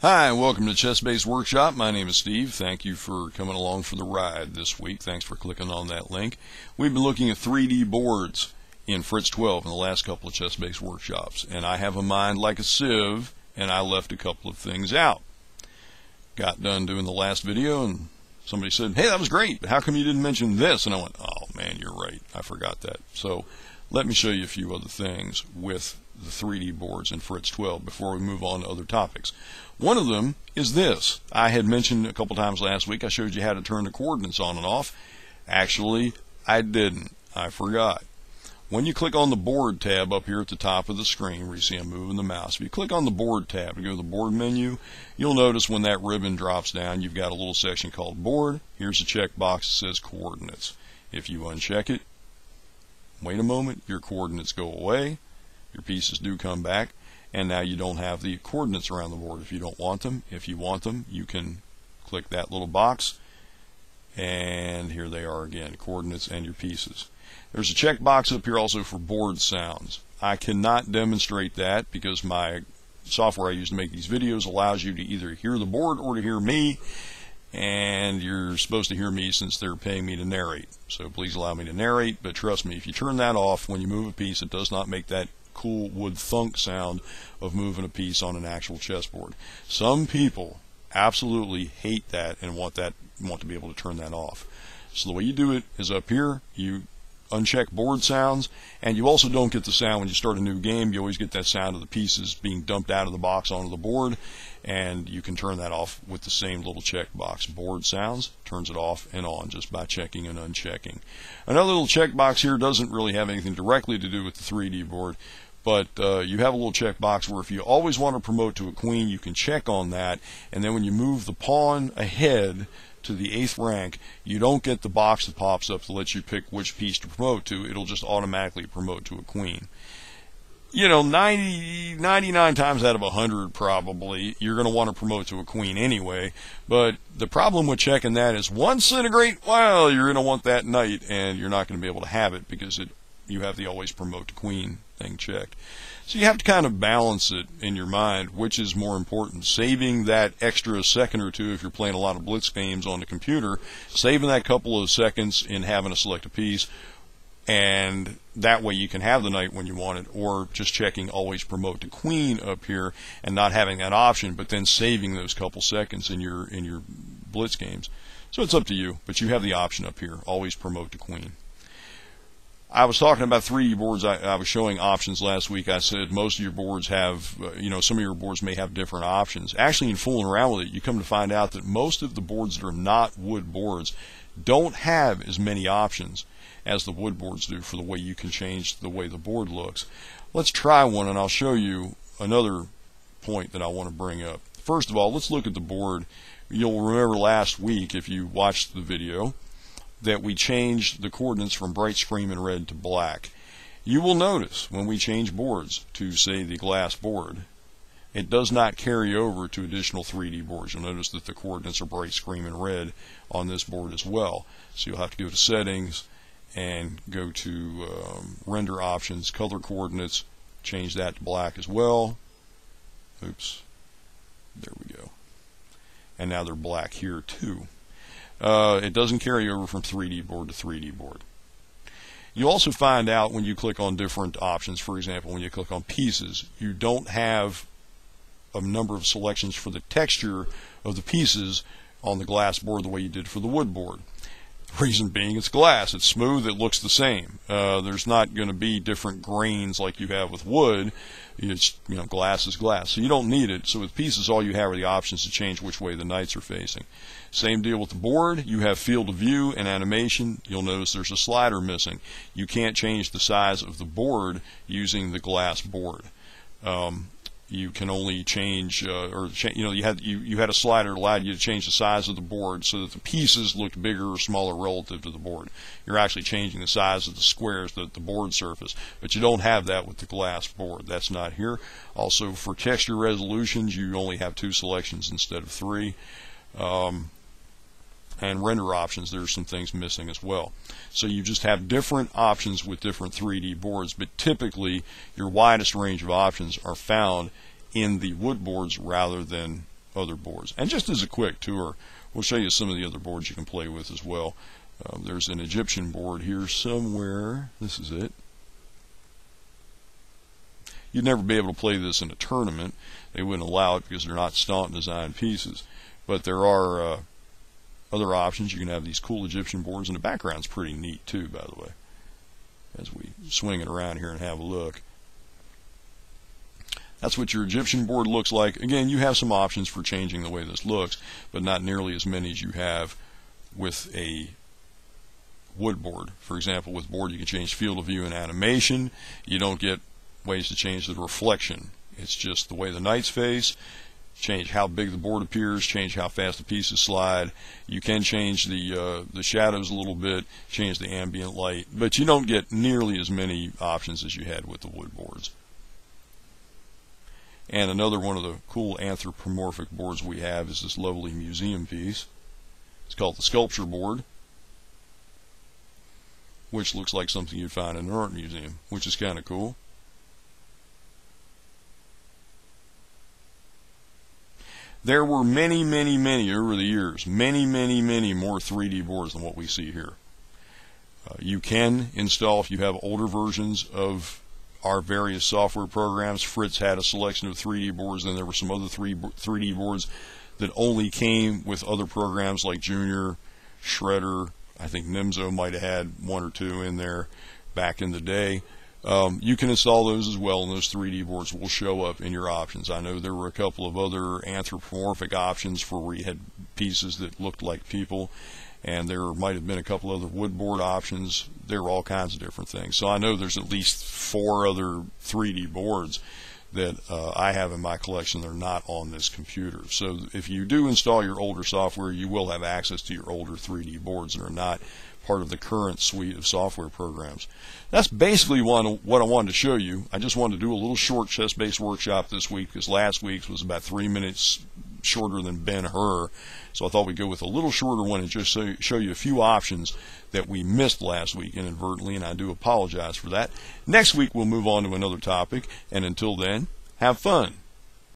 Hi, and welcome to Chess-Based Workshop. My name is Steve. Thank you for coming along for the ride this week. Thanks for clicking on that link. We've been looking at 3D boards in Fritz12 in the last couple of Chess-Based Workshops, and I have a mind like a sieve, and I left a couple of things out. Got done doing the last video, and somebody said, "Hey, that was great, but how come you didn't mention this?" And I went, "Oh man, you're right. I forgot that." So let me show you a few other things with the 3D boards in Fritz12 before we move on to other topics. One of them is this. I had mentioned a couple times last week, I showed you how to turn the coordinates on and off. Actually, I didn't. I forgot. When you click on the board tab up here at the top of the screen where you see I'm moving the mouse, if you click on the board tab and go to the board menu, you'll notice when that ribbon drops down, you've got a little section called board. Here's a checkbox that says coordinates. If you uncheck it, wait a moment, your coordinates go away, your pieces do come back, and now you don't have the coordinates around the board if you don't want them. If you want them, you can click that little box, and here they are again, coordinates and your pieces. There's a checkbox up here also for board sounds. I cannot demonstrate that because my software I use to make these videos allows you to either hear the board or to hear me, and you're supposed to hear me since they're paying me to narrate. So please allow me to narrate, but trust me, if you turn that off when you move a piece, it does not make that cool wood thunk sound of moving a piece on an actual chessboard. Some people absolutely hate that and want to be able to turn that off. So the way you do it is up here, you uncheck board sounds, and you also don't get the sound when you start a new game. You always get that sound of the pieces being dumped out of the box onto the board, and you can turn that off with the same little checkbox. Board sounds turns it off and on just by checking and unchecking. Another little checkbox here doesn't really have anything directly to do with the 3D board, but you have a little checkbox where if you always want to promote to a queen, you can check on that, and then when you move the pawn ahead to the 8th rank, you don't get the box that pops up to let you pick which piece to promote to. It'll just automatically promote to a queen. You know, 99 times out of 100 probably, you're going to want to promote to a queen anyway, but the problem with checking that is one centigrade, well, you're going to want that knight, and you're not going to be able to have it because you have the always promote to queen thing checked. So you have to kind of balance it in your mind, which is more important, saving that extra second or two if you're playing a lot of blitz games on the computer, saving that couple of seconds in having to select a piece, and that way you can have the knight when you want it, or just checking always promote to queen up here and not having that option, but then saving those couple seconds in your blitz games. So it's up to you, but you have the option up here, always promote to queen. I was talking about 3D boards. I was showing options last week. I said most of your boards have, some of your boards may have different options. Actually, in fooling around with it, you come to find out that most of the boards that are not wood boards don't have as many options as the wood boards do for the way you can change the way the board looks. Let's try one, and I'll show you another point that I want to bring up. First of all, let's look at the board. You'll remember last week, if you watched the video, that we changed the coordinates from bright screaming red to black. You will notice when we change boards to, say, the glass board, it does not carry over to additional 3D boards. You'll notice that the coordinates are bright screaming red on this board as well. So you'll have to go to settings and go to render options, color coordinates, change that to black as well. Oops, there we go. And now they're black here too. It doesn't carry over from 3D board to 3D board. You also find out when you click on different options, for example, when you click on pieces, you don't have a number of selections for the texture of the pieces on the glass board the way you did for the wood board. The reason being it's glass, it's smooth, it looks the same. There's not going to be different grains like you have with wood. It's, glass is glass, so you don't need it. So with pieces, all you have are the options to change which way the knights are facing. Same deal with the board. You have field of view and animation. You'll notice there's a slider missing. You can't change the size of the board using the glass board. You can only change, you had a slider that allowed you to change the size of the board so that the pieces looked bigger or smaller relative to the board. You're actually changing the size of the squares, the board surface, but you don't have that with the glass board. That's not here. Also, for texture resolutions, you only have 2 selections instead of 3. And render options, there's some things missing as well. So you just have different options with different 3D boards, but typically your widest range of options are found in the wood boards rather than other boards. And just as a quick tour, we'll show you some of the other boards you can play with as well. There's an Egyptian board here somewhere. This is it. You'd never be able to play this in a tournament. They wouldn't allow it because they're not stomp design pieces. But there are other options. You can have these cool Egyptian boards, and the background's pretty neat too, by the way, as we swing it around here and have a look. That's what your Egyptian board looks like. Again, you have some options for changing the way this looks, but not nearly as many as you have with a wood board. For example, with board you can change field of view and animation. You don't get ways to change the reflection. It's just the way the knights face, change how big the board appears, change how fast the pieces slide. You can change the shadows a little bit, change the ambient light, but you don't get nearly as many options as you had with the wood boards. And another one of the cool anthropomorphic boards we have is this lovely museum piece. It's called the sculpture board, which looks like something you'd find in an art museum, which is kind of cool. There were many, many, many over the years, many, many, many more 3D boards than what we see here. You can install, if you have older versions of our various software programs. Fritz had a selection of 3D boards, then there were some other 3D boards that only came with other programs like Junior, Shredder. I think Nimzo might have had one or two in there back in the day. You can install those as well, and those 3D boards will show up in your options. I know there were a couple of other anthropomorphic options for where you had pieces that looked like people, and there might have been a couple other wood board options. There were all kinds of different things. So I know there's at least 4 other 3D boards that I have in my collection that are not on this computer. So if you do install your older software, you will have access to your older 3D boards that are not part of the current suite of software programs. That's basically what I wanted to show you. I just wanted to do a little short chess-based workshop this week because last week's was about 3 minutes shorter than Ben-Hur. So I thought we'd go with a little shorter one and just show you a few options that we missed last week inadvertently, and I do apologize for that. Next week we'll move on to another topic, and until then, have fun.